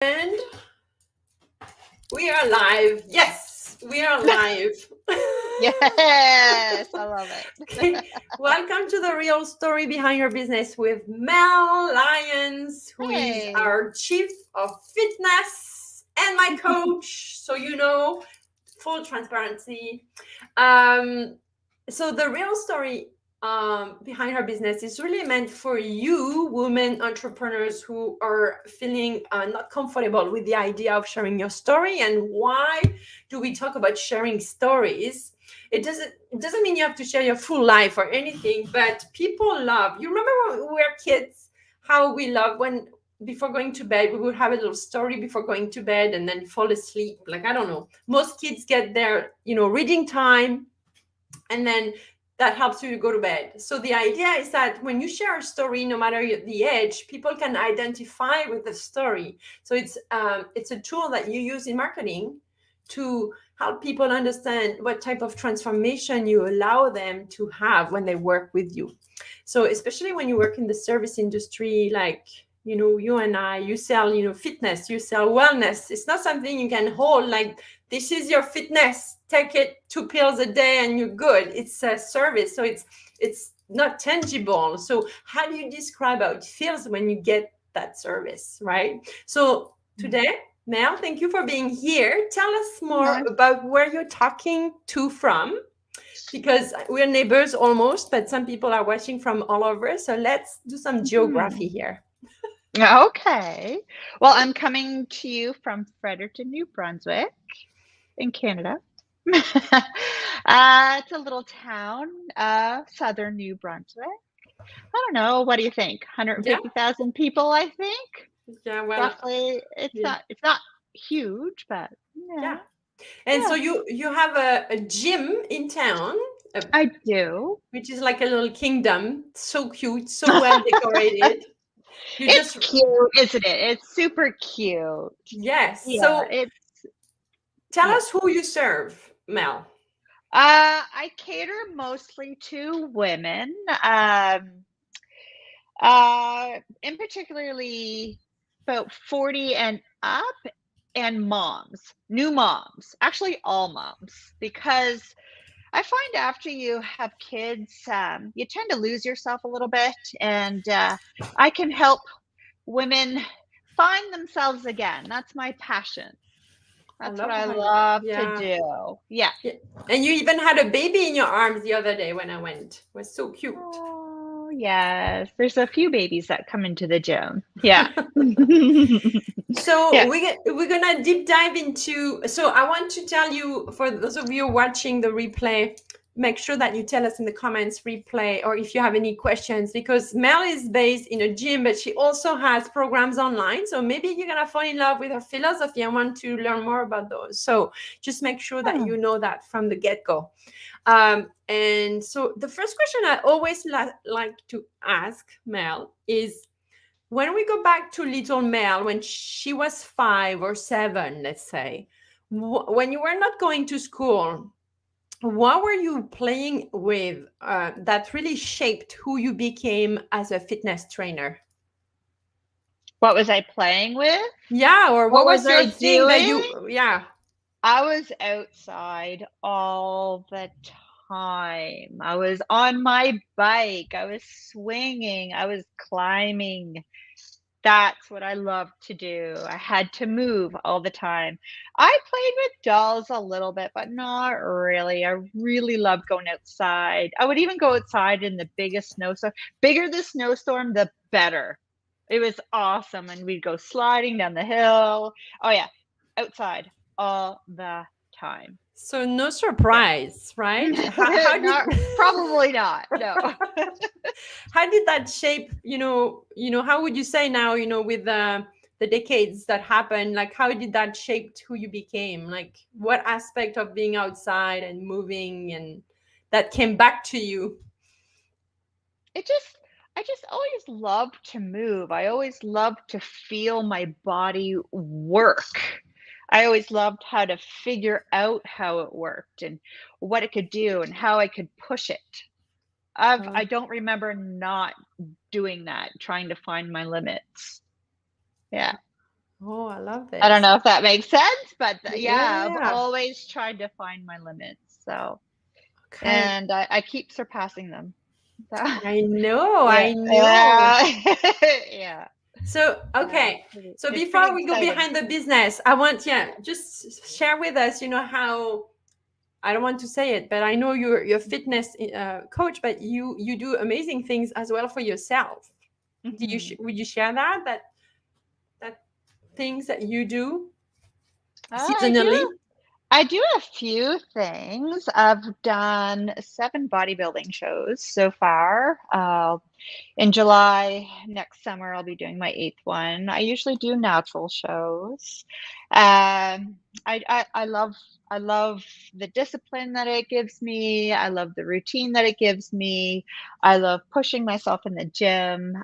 And we are live. Yes, we are live. Yes, I love it. Okay. Welcome to the real story behind your business with Mel Lyons, who is Hey. our chief of fitness and my coach. So, full transparency. Um, so, the real story behind her business is really meant for you, women entrepreneurs who are feeling not comfortable with the idea of sharing your story. And why do we talk about sharing stories? It doesn't mean you have to share your full life or anything, but people love. You remember when we were kids, how we love when before going to bed we would have a little story before going to bed and then fall asleep. Like, I don't know, most kids get their reading time, and then that helps you to go to bed. So the idea is that when you share a story, no matter the age, people can identify with the story. So it's a tool that you use in marketing to help people understand what type of transformation you allow them to have when they work with you. So especially when you work in the service industry, like you and I, you sell fitness, you sell wellness. It's not something you can hold like, this is your fitness, take it 2 pills a day and you're good. It's a service, so it's not tangible. So how do you describe how it feels when you get that service, right? So today, Mel, thank you for being here. Tell us more No. about where you're talking to from, because we're neighbors almost, but some people are watching from all over. So let's do some geography Mhm. here. Okay. Well, I'm coming to you from Fredericton, New Brunswick in Canada. It's a little town, southern New Brunswick. I don't know. What do you think? Yeah, 150,000 people, I think. yeah, well, Roughly. It's yeah, not huge, but yeah. yeah. And so Yeah, you have a gym in town, uh, I do. which is like a little kingdom. So cute, so well decorated. You It's just cute, isn't it? It's super cute. Yes. Yeah, So it's tell yeah. us who you serve, Mel. I cater mostly to women, in particularly about 40 and up, and moms, new moms, actually all moms, because I find after you have kids, you tend to lose yourself a little bit, and I can help women find themselves again. That's my passion. I That's what love I how you, love to yeah. do. Yeah. Yeah. And you even had a baby in your arms the other day when I went. It was so cute. Oh, yes. There's a few babies that come into the gym. Yeah. So Yeah. we're gonna deep dive into. So I want to tell you, for those of you watching the replay, make sure that you tell us in the comments replay, or if you have any questions, because Mel is based in a gym, but she also has programs online. So maybe you're gonna fall in love with her philosophy and want to learn more about those. So just make sure that Oh. you know that from the get go. And so the first question I always like to ask Mel is, when we go back to little Mel, when she was 5 or 7, let's say, when you were not going to school, what were you playing with that really shaped who you became as a fitness trainer? What was I playing with? Yeah, or What what was was your I thing that doing? you, yeah. I was outside all the time. I was on my bike. I was swinging. I was climbing. That's what I love to do. I had to move all the time. I played with dolls a little bit, but not really. I really loved going outside. I would even go outside in the biggest snowstorm. Bigger the snowstorm, the better. It was awesome. And we'd go sliding down the hill. Oh, yeah, outside all the time. So no Yeah. surprise, right? How did Not probably not. No. how did that shape, how would you say now, with the decades that happened, like how did that shape who you became? Like what aspect of being outside and moving and that came back to you? It just I just always loved to move. I always loved to feel my body work. I always loved how to figure out how it worked and what it could do and how I could push it. I Uh, don't remember not doing that, trying to find my limits. Yeah. Oh, I love I don't this. know if that makes sense, but yeah, I've Yeah. always tried to find my limits. So, Okay. and I keep surpassing them. So, I know. yeah, I know. yeah, So, yeah. okay. So It's pretty before we go exciting. behind the business, I want, yeah, just share with us, how I don't want to say it, but I know you're a fitness coach, but you do amazing things as well for yourself. Mhm. Would you share that things that you do I do. seasonally? I do a few things. I've done 7 bodybuilding shows so far. In July next summer, I'll be doing my 8th one. I usually do natural shows. I love the discipline that it gives me. I love the routine that it gives me. I love pushing myself in the gym.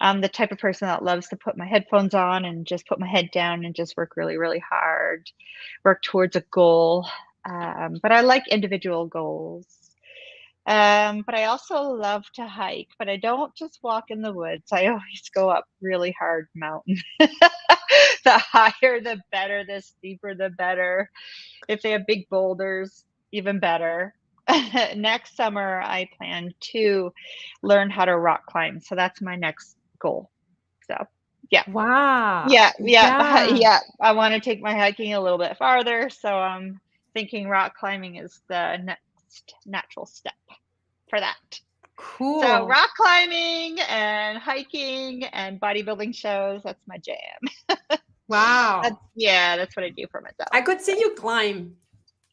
I'm the type of person that loves to put my headphones on and just put my head down and just work really, really hard, work towards a goal. But I like individual goals. But I also love to hike, but I don't just walk in the woods. I always go up really hard mountain. The higher, the better. The steeper, the better. If they have big boulders, even better. Next summer, I plan to learn how to rock climb. So that's my next goal. So, yeah. Wow. Yeah, yeah, Yeah. yeah. I want to take my hiking a little bit farther, so I'm thinking rock climbing is the next natural step for that. So Cool. rock climbing and hiking and bodybuilding shows, that's my jam. Wow. That's what I do for I myself. could So, see you climb.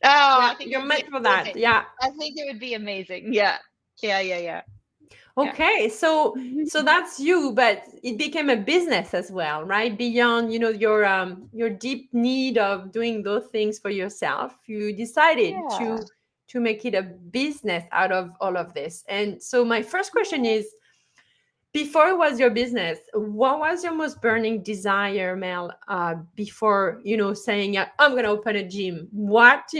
oh, Yeah, I think it you're would be meant for that. amazing. Yeah. I think it would be amazing. Yeah. Yeah, yeah, yeah. Yeah. Okay, so that's you, but it became a business as well, right? Beyond, your deep need of doing those things for yourself, you decided Yeah. to make it a business out of all of this. And so my first question is, before it was your business, what was your most burning desire, Mel, before, saying, yeah, I'm going to open a gym? What,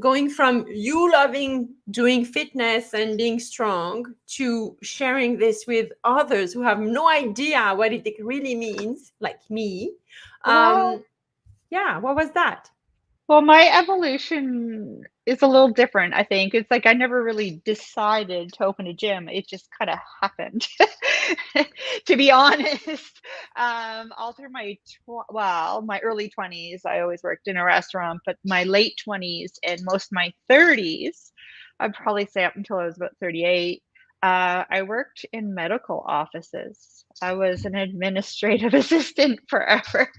going from you loving doing fitness and being strong to sharing this with others who have no idea what it really means, like me. Well, Yeah, what was that? Well, my evolution is a little different, I think. It's like I never really decided to open a gym. It just kind of happened. To be honest, all through my early 20s, I always worked in a restaurant, but my late 20s and most of my 30s, I'd probably say up until I was about 38, I worked in medical offices. I was an administrative assistant forever.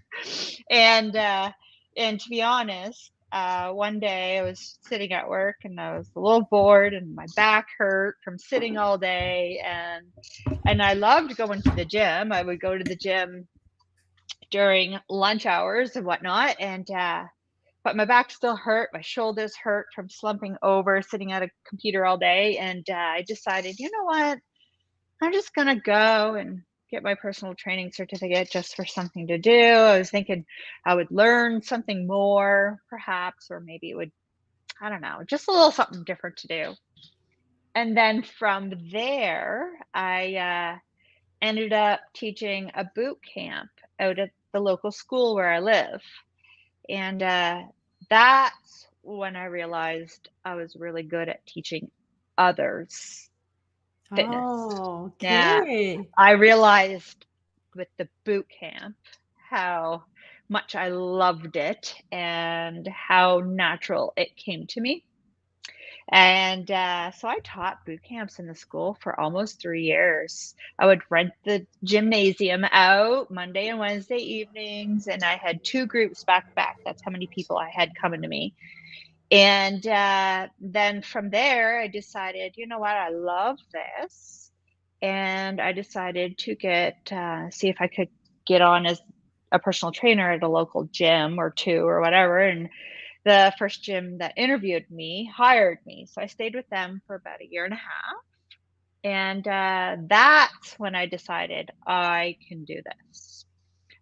And to be honest, one day I was sitting at work and I was a little bored and my back hurt from sitting all day, and I loved going to the gym. I would go to the gym during lunch hours and whatnot, and but my back still hurt. My shoulders hurt from slumping over, sitting at a computer all day, and I decided, you know what? I'm just gonna go and get my personal training certificate just for something to do. I was thinking I would learn something more, perhaps, or maybe it would, I don't know, just a little something different to do. And then from there, I ended up teaching a boot camp out at the local school where I live. And that's when I realized I was really good at teaching others fitness. Oh, Yeah, okay. I realized with the boot camp how much I loved it and how natural it came to me. And so I taught boot camps in the school for almost 3 years. I would rent the gymnasium out Monday and Wednesday evenings, and I had 2 groups back to back. That's how many people I had coming to me. And then from there, I decided, you know what, I love this. And I decided to see if I could get on as a personal trainer at a local gym or two or whatever. And the first gym that interviewed me hired me. So I stayed with them for about a year and a half. And that's when I decided I can do this.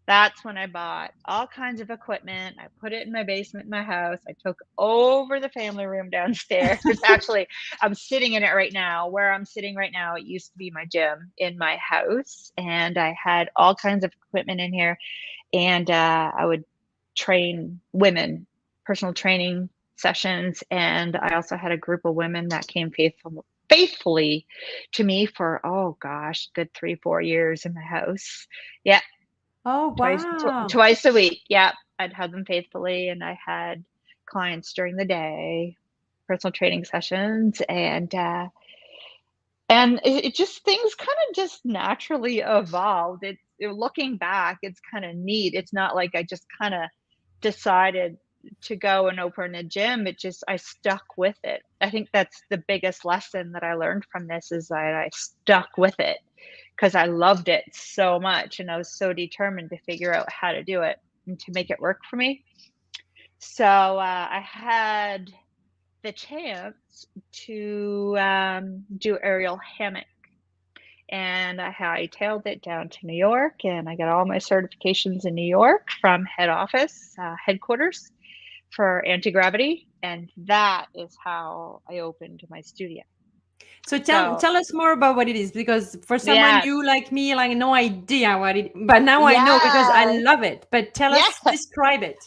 That's when I bought all kinds of equipment. I put it in my basement in my house. I took over the family room downstairs. Actually, I'm sitting in it right now. Where I'm sitting right now, it used to be my gym in my house. And I had all kinds of equipment in here. and I would train women, personal training sessions, and I also had a group of women that came faithfully to me for, oh gosh, good 3-4 years in my house. Yeah, Oh, wow. twice a week. Yeah, I'd have them faithfully, and I had clients during the day, personal training sessions, and it just, things kind of just naturally evolved. Looking back, it's kind of neat. It's not like I just kind of decided to go and open a gym. It just, I stuck with it. I think that's the biggest lesson that I learned from this, is that I stuck with it because I loved it so much, and I was so determined to figure out how to do it and to make it work for me. So I had the chance to do aerial hammock, and I hightailed it down to New York, and I got all my certifications in New York from head office, headquarters for anti-gravity, and that is how I opened my studio. So So tell us more about what it is, because for someone yes, new like me, like no idea what it, but now I know because I yeah, love it. But tell yeah. us, describe it.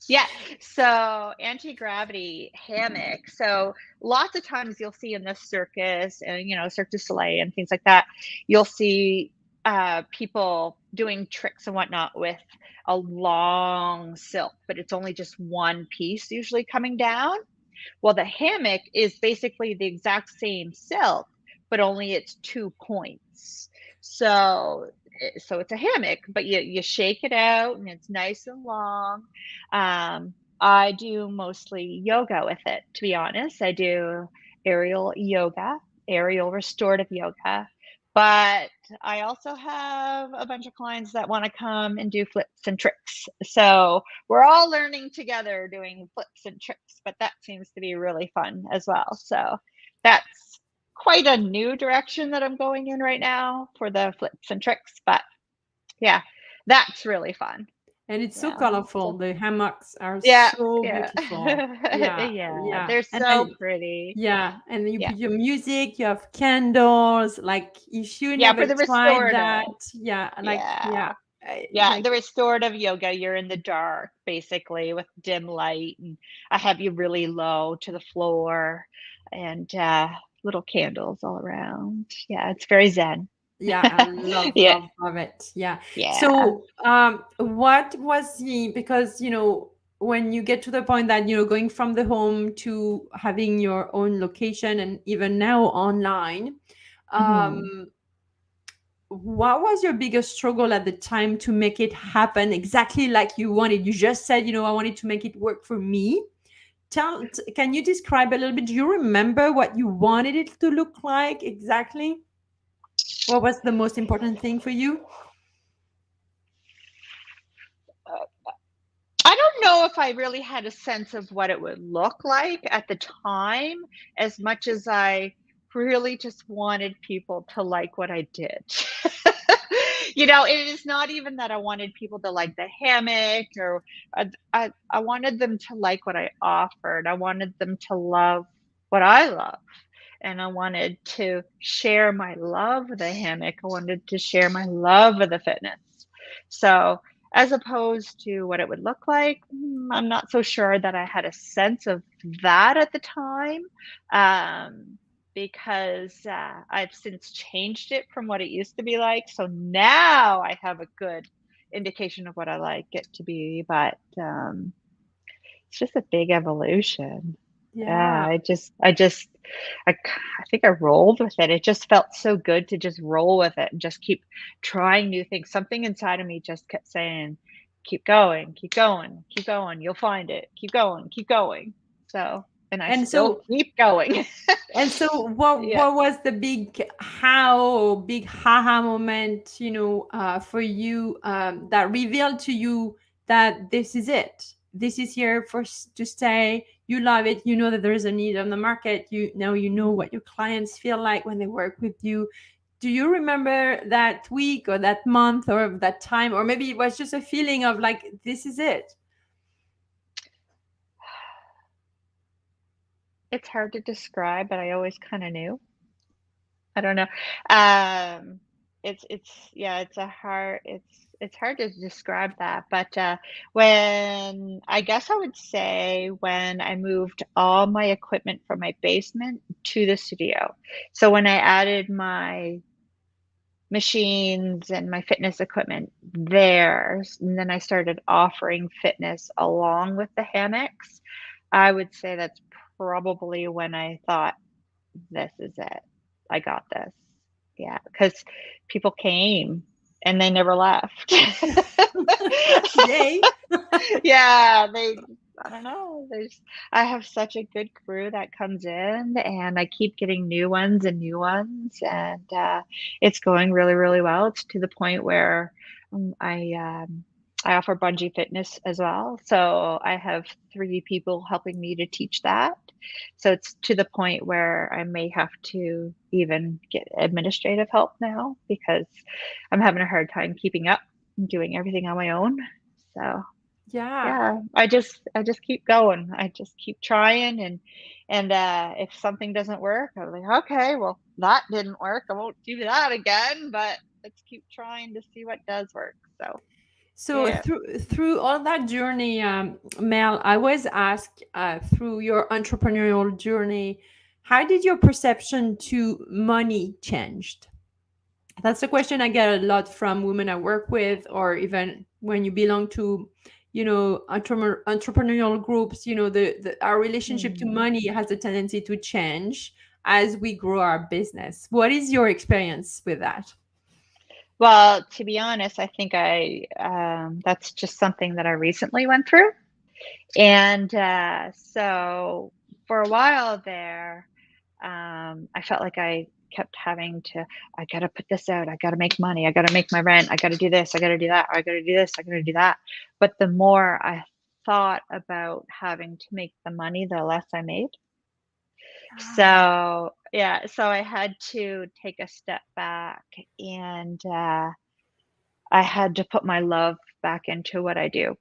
Yeah, so anti-gravity hammock. So lots of times you'll see in the circus and, Cirque du Soleil and things like that, you'll see people doing tricks and whatnot with a long silk, but it's only just one piece usually coming down. Well, the hammock is basically the exact same silk, but only it's 2 points. So so it's a hammock, but you shake it out and it's nice and long. I do mostly yoga with it, to be honest. I do aerial yoga, aerial restorative yoga, but I also have a bunch of clients that want to come and do flips and tricks. So we're all learning together doing flips and tricks, but that seems to be really fun as well. So that's quite a new direction that I'm going in right now for the flips and tricks, but yeah, that's really fun. And it's so Yeah. colorful. So The hammocks are yeah, so yeah. beautiful. Yeah, Yeah, yeah. they're And so then pretty. yeah, and then you Yeah. put your music, you have candles. Like if you Yeah, never for the tried restorative. that, yeah, like yeah, Yeah. Yeah, like the restorative yoga, you're in the dark basically with dim light, and I have you really low to the floor, and little candles all around. Yeah, it's very zen. yeah, I love, Yeah, love, love it. Yeah. yeah. So, what was the, because, when you get to the point that, going from the home to having your own location and even now online, Mhm. um, what was your biggest struggle at the time to make it happen exactly like you wanted? You just said, I wanted to make it work for me. Can you describe a little bit? Do you remember what you wanted it to look like exactly? What was the most important thing for you? I don't know if I really had a sense of what it would look like at the time, as much as I really just wanted people to like what I did. It is not even that I wanted people to like the hammock, or I wanted them to like what I offered. I wanted them to love what I love. And I wanted to share my love of the hammock. I wanted to share my love of the fitness. So, as opposed to what it would look like, I'm not so sure that I had a sense of that at the time, because I've since changed it from what it used to be like. So now I have a good indication of what I like it to be, but it's just a big evolution. Yeah, Yeah. I think I rolled with it. It just felt so good to just roll with it and just keep trying new things. Something inside of me just kept saying, keep going, keep going, keep going. You'll find it. Keep going, keep going. So, and I And still so keep going. what Yeah. was the big haha moment, for you, that revealed to you that this is it. This is here to stay. You love it. You know that there is a need on the market. You know what your clients feel like when they work with you. Do you remember that week or that month or that time, or maybe it was just a feeling of like this is it? It's hard to describe, but I always kind of knew. I don't know. Um, it's a hard it's hard to describe that, but when I guess I would say when I moved all my equipment from my basement to the studio. So when I added my machines and my fitness equipment there, and then I started offering fitness along with the hammocks, I would say that's probably when I thought, this is it. I got this. Yeah, because people came and they never left. Yay. Yeah, I don't know. I have such a good crew that comes in, and I keep getting new ones, and it's going really, really well. It's to the point where I offer bungee fitness as well. So I have 3 people helping me to teach that. So it's to the point where I may have to even get administrative help now because I'm having a hard time keeping up and doing everything on my own. So Yeah. yeah, I just keep going. I just keep trying, and if something doesn't work, I'm like, okay, well that didn't work. I won't do that again, but let's keep trying to see what does work. So So yeah. through all that journey, Mel, I was asked through your entrepreneurial journey, how did your perception to money changed? That's a question I get a lot from women I work with, or even when you belong to, entrepreneurial groups. Our relationship to Mhm. money has a tendency to change as we grow our business. What is your experience with that? Well, to be honest, I think that's just something that I recently went through. And so for a while there, I felt like I kept having to, I got to put this out. I got to make money. I got to make my rent. I got to do this. I got to do that. I got to do this. I got to do that. But the more I thought about having to make the money, the less I made. So, yeah, so I had to take a step back, and I had to put my love back into what I do.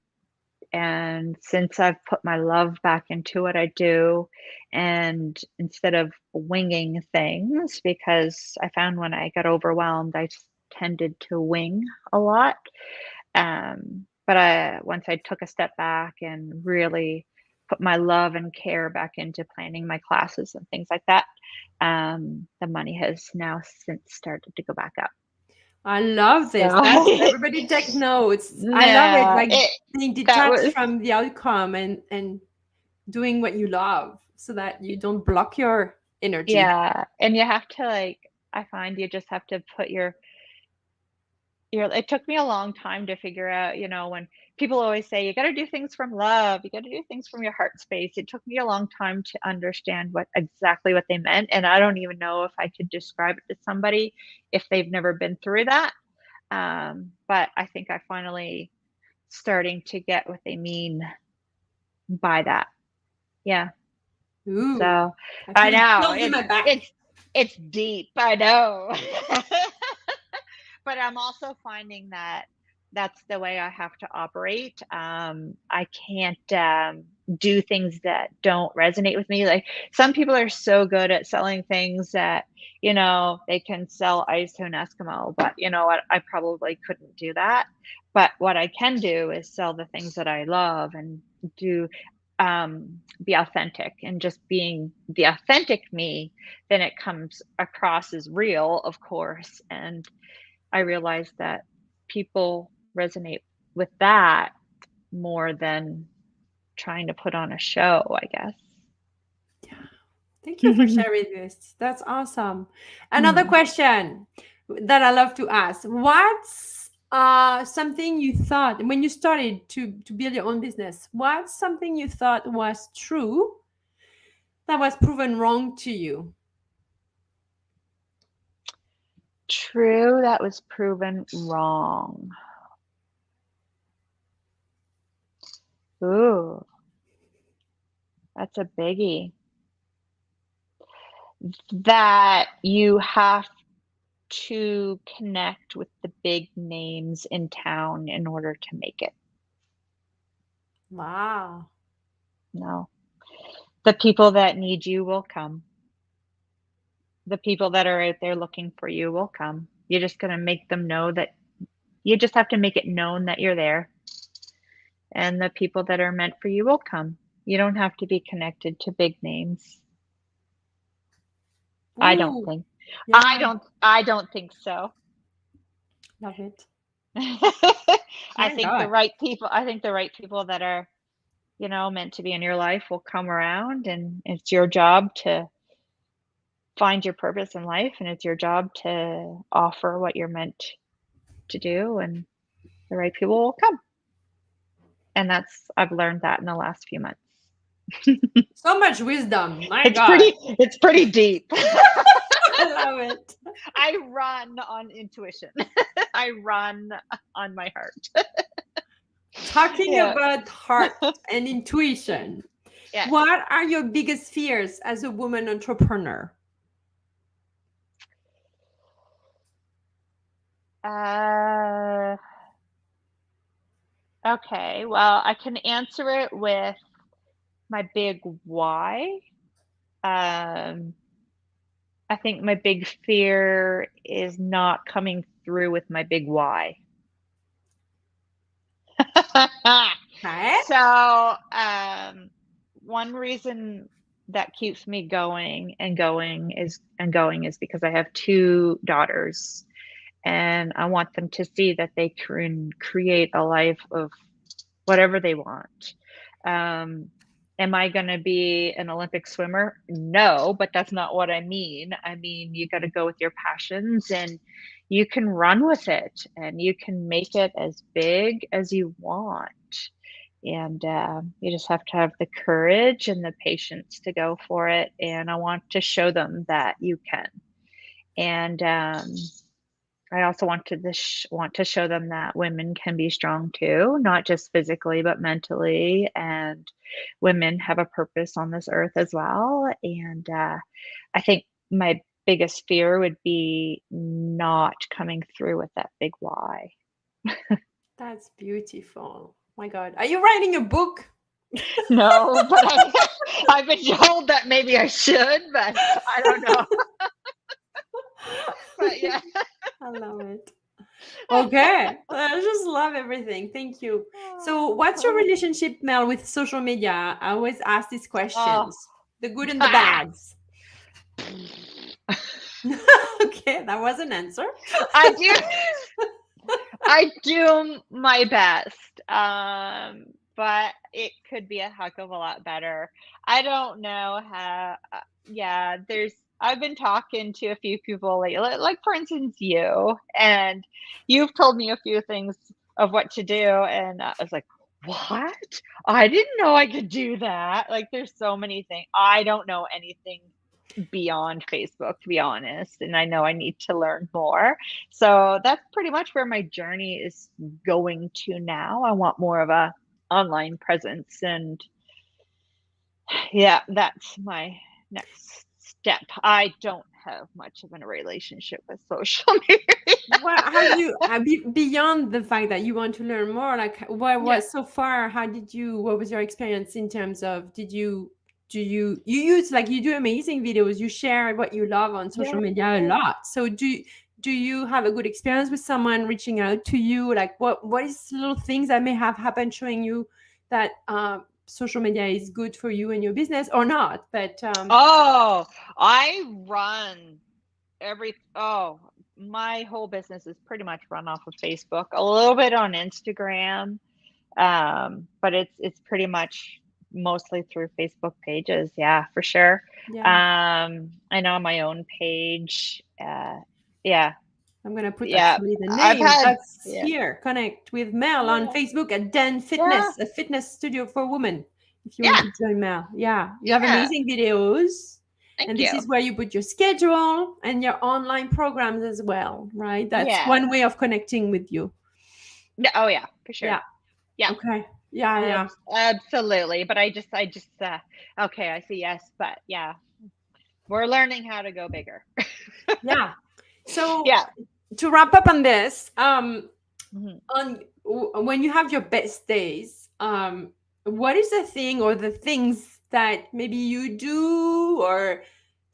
And since I've put my love back into what I do, and instead of winging things, because I found when I got overwhelmed, tended to wing a lot. But once I took a step back and really put my love and care back into planning my classes and things like that, the money has now since started to go back up. I love this. That's So, everybody take notes. I love it. yeah, Like being that detached was from the outcome and doing what you love so that you don't block your energy. Yeah, and you have to, like, I find you just have to put your it took me a long time to figure out, when people always say, "You gotta do things from love, you gotta do things from your heart space." It took me a long time to understand what they meant, and I don't even know if I could describe it to somebody if they've never been through that. But I think I finally starting to get what they mean by that. Yeah. Ooh, So, I I feel know, chills in my back. it's deep, I know. But I'm also finding that that's the way I have to operate. I can't, do things that don't resonate with me. Like, some people are so good at selling things that, they can sell ice to an Eskimo, but you know what? I probably couldn't do that. But what I can do is sell the things that I love and do be authentic, and just being the authentic me, then it comes across as real, of course. And I realized that people resonate with that more than trying to put on a show, I guess. Thank you for sharing this. That's awesome. Another Hmm. question that I love to ask. What's something you thought when you started to build your own business? What's something you thought was true that was proven wrong to you? True, that was proven wrong. Ooh, that's a biggie. That you have to connect with the big names in town in order to make it. Wow. No. The people that need you will come. The people that are out there looking for you will come. You're just going to make them know that you just have to make it known that you're there, and the people that are meant for you will come. You don't have to be connected to big names. I don't Ooh, think. yeah, I don't think so. love it. I My think the God. right people, I think the right people that are, meant to be in your life will come around, and it's your job to find your purpose in life, and it's your job to offer what you're meant to do, and the right people will come. And I've learned that in the last few months. So much wisdom. My It's God. pretty deep. I love it. I run on intuition. I run on my heart. Talking Yeah. about heart and intuition, Yes. what are your biggest fears as a woman entrepreneur? Okay. Well, I can answer it with my big why. Um, I think my big fear is not coming through with my big why. Okay. So, one reason that keeps me going is because I have two daughters, and I want them to see that they can create a life of whatever they want. Am I going to be an Olympic swimmer? No, but that's not what I mean. I mean, you got to go with your passions, and you can run with it, and you can make it as big as you want. And you just have to have the courage and the patience to go for it. And I want to show them that you can. And I also want to show them that women can be strong too, not just physically, but mentally. And women have a purpose on this earth as well. And I think my biggest fear would be not coming through with that big why. That's beautiful. My God. Are you writing a book? No, but I've been told that maybe I should, but I don't know. But yeah. I love it. Okay. I just love everything. Thank you. So, what's your relationship, Mel, with social media? I always ask these Oh. questions, the good and the bads. Okay, that was an answer. I do my best, but it could be a heck of a lot better. I don't know how. Yeah, I've been talking to a few people lately, like for instance you, and you've told me a few things of what to do, and I was like, what? I didn't know I could do that. Like, there's so many things. I don't know anything beyond Facebook, to be honest, and I know I need to learn more. So that's pretty much where my journey is going to now. I want more of a online presence, and yeah, that's my next step. I don't have much of a relationship with social media. What have you beyond the fact that you want to learn more? Like, what Yeah. was so far? What was your experience in terms of? You use, like, you do amazing videos. You share what you love on social Yeah. media a lot. So do you have a good experience with someone reaching out to you? Like, what is little things that may have happened showing you that social media is good for you and your business or not? But Oh, I run my whole business is pretty much run off of Facebook, a little bit on Instagram. But it's pretty much mostly through Facebook pages. Yeah, for sure. yeah. I know my own page. Yeah, I'm gonna put yeah. actually the I've name had, that's yeah, here. Connect with Mel on yeah, Facebook at Den yeah, Fitness, a fitness studio for women. If you want yeah, to join Mel, yeah, you have yeah. amazing videos, Thank and this you. is where you put your schedule and your online programs as well, right? That's Yeah. one way of connecting with you. Oh yeah, for sure. Yeah. Yeah. Okay. Yeah. Yeah. Absolutely. But I just okay, I see. Yes, but yeah, we're learning how to go bigger. Yeah. So Yeah. to wrap up on this, Mhm. when you have your best days, what is the thing or the things that maybe you do or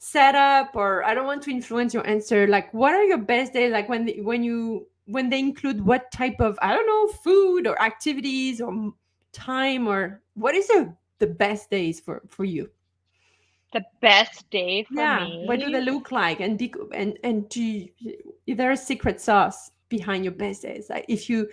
setup, or I don't want to influence your answer. Like, what are your best days? Like when they include what type of, I don't know, food or activities or time, or what is the best days for you? The best day for Yeah, what do they me. look like? And is there a secret sauce behind your best days? Like if you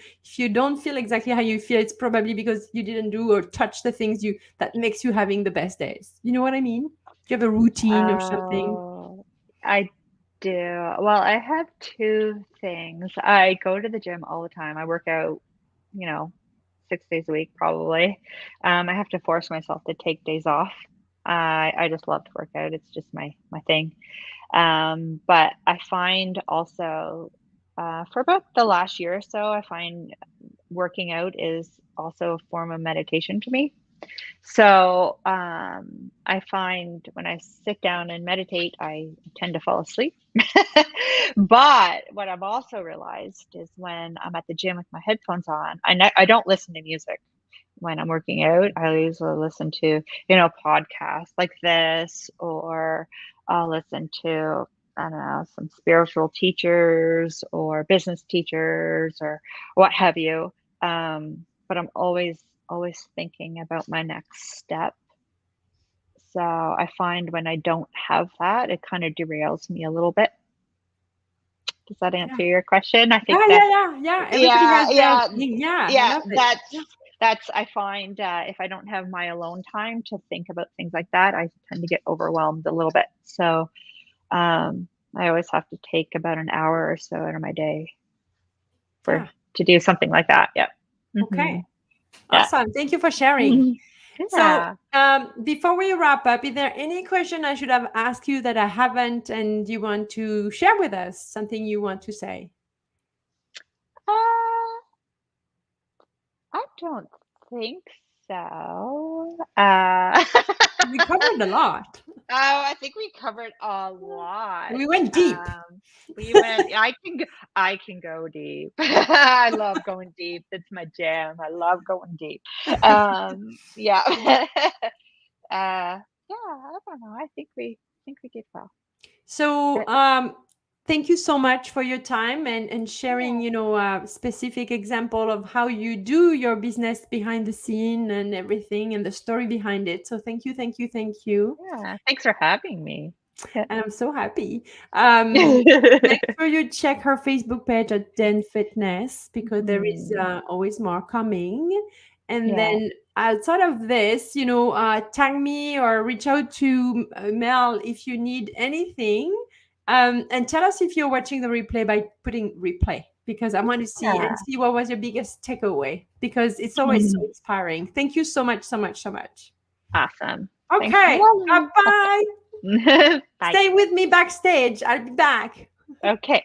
don't feel exactly how you feel, it's probably because you didn't do or touch the things you that makes you having the best days. You know what I mean? Do you have a routine or something? Oh, I do. Well, I have two things. I go to the gym all the time. I work out, you know, 6 days a week probably. I have to force myself to take days off. I just love to work out. It's just my thing. But I find also for about the last year or so, I find working out is also a form of meditation to me. So I find when I sit down and meditate, I tend to fall asleep. But what I've also realized is when I'm at the gym with my headphones on, I don't listen to music when I'm working out. I usually listen to, podcasts like this, or I'll listen to, I don't know, some spiritual teachers or business teachers or what have you. But I'm always thinking about my next step. So I find when I don't have that, it kind of derails me a little bit. Does that Yeah. answer your question? I Yeah, think that, yeah, yeah, yeah. Everybody yeah, has their yeah, thing. Yeah, I yeah, love it. Yeah. that's I find if I don't have my alone time to think about things like that, I tend to get overwhelmed a little bit. So I always have to take about an hour or so out of my day Yeah. to do something like that. Yeah. Okay. Yeah. Awesome. Thank you for sharing. Mhm. So, Yeah. before we wrap up, is there any question I should have asked you that I haven't and you want to share with us? Something you want to say? Uh, I don't think so. We covered a lot. Oh, I think we covered a lot. We went deep. We went. I can go deep. I love going deep. It's my jam. I love going deep. Yeah. Yeah. I don't know. I think we did well. So, But thank you so much for your time and sharing, yeah, a specific example of how you do your business behind the scene and everything and the story behind it. So, thank you, thank you, thank you. yeah. Thanks for having me. And I'm so happy. Make sure you check her Facebook page at Den Fitness because there is Mhm. always more coming. And Yeah. then outside of this, tag me or reach out to Mel if you need anything. And tell us if you're watching the replay by putting replay because I want to see what was your biggest takeaway because it's always so inspiring. Thank you so much, so much, so much. Awesome. Thanks for Okay, bye having me. bye. Okay. Bye. Stay with me backstage. I'll be back. Okay.